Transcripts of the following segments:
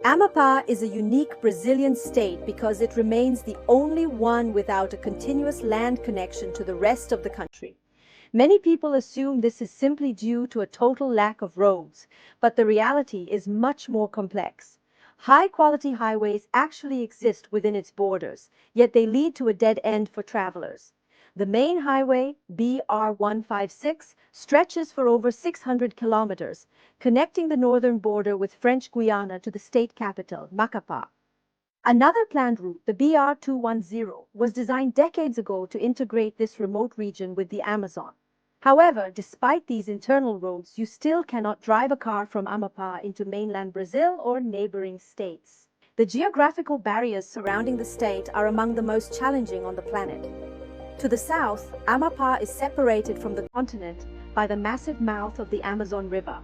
Amapá is a unique Brazilian state because it remains the only one without a continuous land connection to the rest of the country. Many people assume this is simply due to a total lack of roads, but the reality is much more complex. High-quality highways actually exist within its borders, yet they lead to a dead end for travelers. The main highway, BR-156, stretches for over 600 kilometers, connecting the northern border with French Guiana to the state capital, Macapá. Another planned route, the BR-210, was designed decades ago to integrate this remote region with the Amazon. However, despite these internal roads, you still cannot drive a car from Amapá into mainland Brazil or neighboring states. The geographical barriers surrounding the state are among the most challenging on the planet. To the south, Amapá is separated from the continent by the massive mouth of the Amazon River.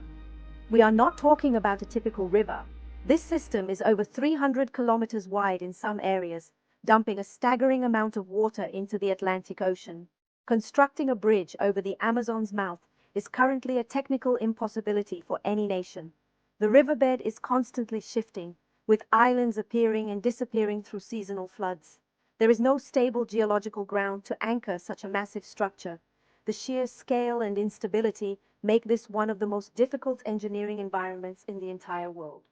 We are not talking about a typical river. This system is over 300 kilometers wide in some areas, dumping a staggering amount of water into the Atlantic Ocean. Constructing a bridge over the Amazon's mouth is currently a technical impossibility for any nation. The riverbed is constantly shifting, with islands appearing and disappearing through seasonal floods. There is no stable geological ground to anchor such a massive structure. The sheer scale and instability make this one of the most difficult engineering environments in the entire world.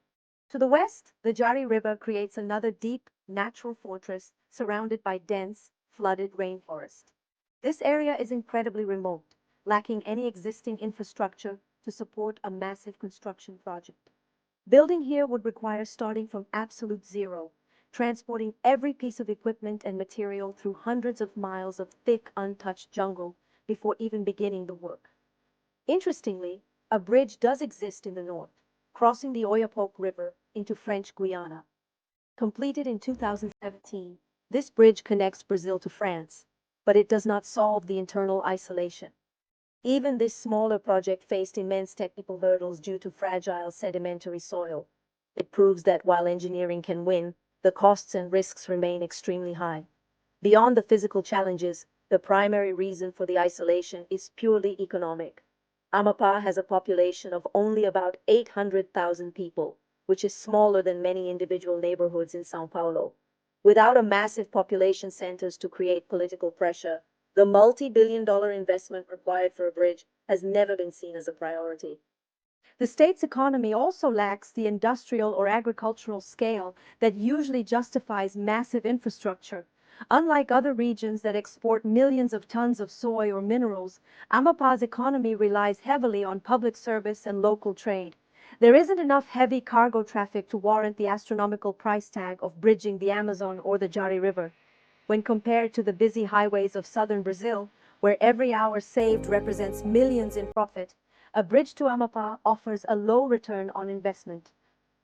To the west, the Jari River creates another deep, natural fortress surrounded by dense, flooded rainforest. This area is incredibly remote, lacking any existing infrastructure to support a massive construction project. Building here would require starting from absolute zero, transporting every piece of equipment and material through hundreds of miles of thick, untouched jungle before even beginning the work. Interestingly, a bridge does exist in the north, crossing the Oyapock River into French Guiana. Completed in 2017, this bridge connects Brazil to France, but it does not solve the internal isolation. Even this smaller project faced immense technical hurdles due to fragile sedimentary soil. It proves that while engineering can win, the costs and risks remain extremely high. Beyond the physical challenges, the primary reason for the isolation is purely economic. Amapá has a population of only about 800,000 people, which is smaller than many individual neighborhoods in São Paulo. Without a massive population centers to create political pressure, the multi-billion-dollar investment required for a bridge has never been seen as a priority. The state's economy also lacks the industrial or agricultural scale that usually justifies massive infrastructure. Unlike other regions that export millions of tons of soy or minerals, Amapá's economy relies heavily on public service and local trade. There isn't enough heavy cargo traffic to warrant the astronomical price tag of bridging the Amazon or the Jari River. When compared to the busy highways of southern Brazil, where every hour saved represents millions in profit, a bridge to Amapá offers a low return on investment.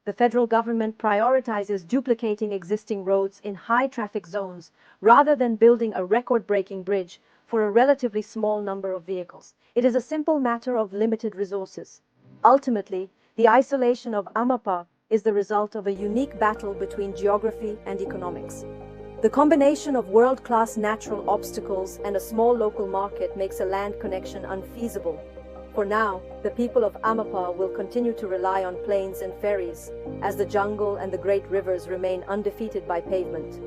The federal government prioritizes duplicating existing roads in high-traffic zones rather than building a record-breaking bridge for a relatively small number of vehicles. It is a simple matter of limited resources. Ultimately, the isolation of Amapá is the result of a unique battle between geography and economics. The combination of world-class natural obstacles and a small local market makes a land connection unfeasible. For now, the people of Amapá will continue to rely on planes and ferries, as the jungle and the great rivers remain undefeated by pavement.